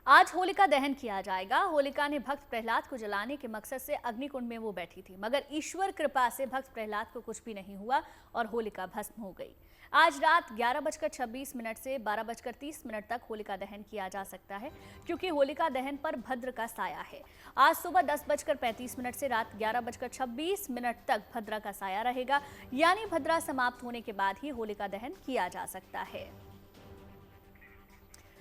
आज होलिका दहन किया जाएगा। होलिका ने भक्त प्रहलाद को जलाने के मकसद से अग्निकुंड में वो बैठी थी, मगर ईश्वर कृपा से भक्त प्रहलाद को कुछ भी नहीं हुआ और होलिका भस्म हो गई। आज रात 11:26 से 12:30 तक होलिका दहन किया जा सकता है, क्योंकि होलिका दहन पर भद्र का साया है। आज सुबह 10:35 से रात 11:26 तक भद्रा का साया रहेगा, यानी भद्रा समाप्त होने के बाद ही होलिका दहन किया जा सकता है।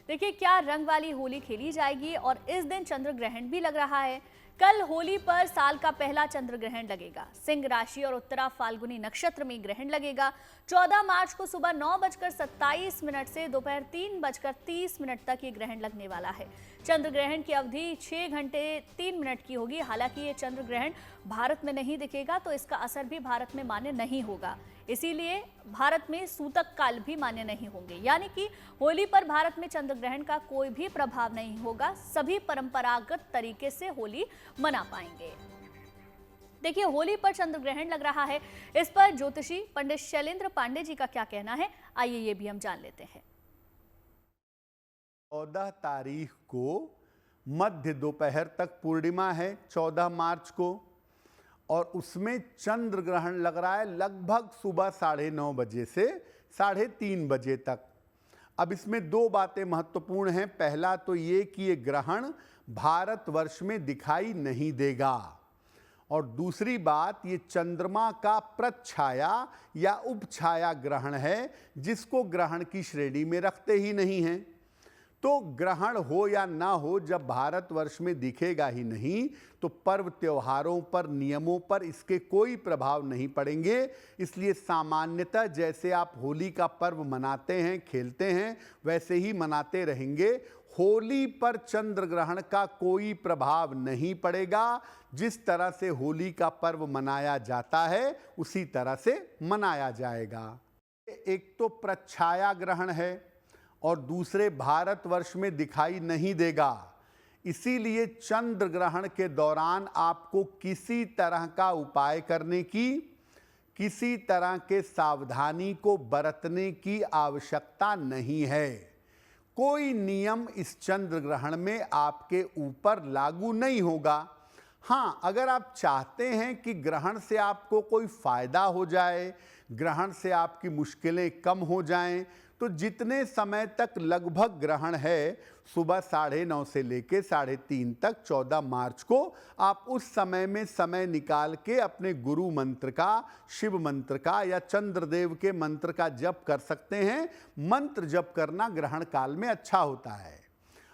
देखिए क्या रंग वाली होली खेली जाएगी और इस दिन चंद्र ग्रहण भी लग रहा है। कल होली पर साल का पहला चंद्र ग्रहण लगेगा। सिंह राशि और उत्तरा फाल्गुनी नक्षत्र में ग्रहण लगेगा। 14 मार्च को सुबह 9:27 से दोपहर 3:30 तक ये ग्रहण लगने वाला है। चंद्र ग्रहण की अवधि 6 घंटे 3 मिनट की होगी। हालांकि ये चंद्र ग्रहण भारत में नहीं दिखेगा, तो इसका असर भी भारत में मान्य नहीं होगा। इसीलिए भारत में सूतक काल भी मान्य नहीं होंगे, यानी कि होली पर भारत में चंद्र ग्रहण का कोई भी प्रभाव नहीं होगा। सभी परंपरागत तरीके से होली मना पाएंगे। देखिए होली पर चंद्र ग्रहण लग रहा है, इस पर ज्योतिषी पंडित शैलेंद्र पांडे जी का क्या कहना है, आइए ये भी हम जान लेते हैं। 14 तारीख को मध्य दोपहर तक पूर्णिमा है, 14 मार्च को, और उसमें चंद्र ग्रहण लग रहा है लगभग सुबह 9:30 बजे से 3:30 बजे तक। अब इसमें दो बातें महत्वपूर्ण हैं। पहला तो ये कि ये ग्रहण भारतवर्ष में दिखाई नहीं देगा, और दूसरी बात ये चंद्रमा का प्रच्छाया या उपछाया ग्रहण है, जिसको ग्रहण की श्रेणी में रखते ही नहीं हैं। तो ग्रहण हो या ना हो, जब भारतवर्ष में दिखेगा ही नहीं, तो पर्व त्योहारों पर, नियमों पर इसके कोई प्रभाव नहीं पड़ेंगे। इसलिए सामान्यतः जैसे आप होली का पर्व मनाते हैं, खेलते हैं, वैसे ही मनाते रहेंगे। होली पर चंद्र ग्रहण का कोई प्रभाव नहीं पड़ेगा। जिस तरह से होली का पर्व मनाया जाता है उसी तरह से मनाया जाएगा। एक तो प्रच्छाया ग्रहण है और दूसरे भारतवर्ष में दिखाई नहीं देगा। इसीलिए चंद्र ग्रहण के दौरान आपको किसी तरह का उपाय करने की, किसी तरह के सावधानी को बरतने की आवश्यकता नहीं है। कोई नियम इस चंद्र ग्रहण में आपके ऊपर लागू नहीं होगा। हाँ, अगर आप चाहते हैं कि ग्रहण से आपको कोई फायदा हो जाए, ग्रहण से आपकी मुश्किलें कम हो जाएं, तो जितने समय तक लगभग ग्रहण है, सुबह 9:30 से लेकर 3:30 तक 14 मार्च को, आप उस समय में समय निकाल के अपने गुरु मंत्र का, शिव मंत्र का या चंद्रदेव के मंत्र का जप कर सकते हैं। मंत्र जप करना ग्रहण काल में अच्छा होता है।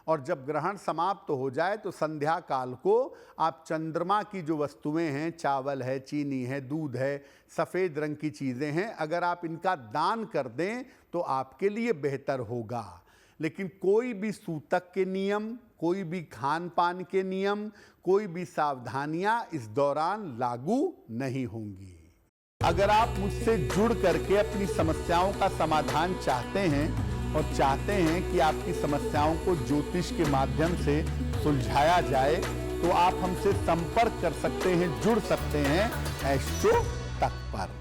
और जब ग्रहण समाप्त हो जाए तो संध्या काल को आप चंद्रमा की जो वस्तुएं हैं, चावल है, चीनी है, दूध है, सफ़ेद रंग की चीज़ें हैं, अगर आप इनका दान कर दें तो आपके लिए बेहतर होगा। लेकिन कोई भी सूतक के नियम, कोई भी खान पान के नियम, कोई भी सावधानियां इस दौरान लागू नहीं होंगी। अगर आप मुझसे जुड़ करके अपनी समस्याओं का समाधान चाहते हैं और चाहते हैं कि आपकी समस्याओं को ज्योतिष के माध्यम से सुलझाया जाए, तो आप हमसे संपर्क कर सकते हैं, जुड़ सकते हैं एस्ट्रो तक पर।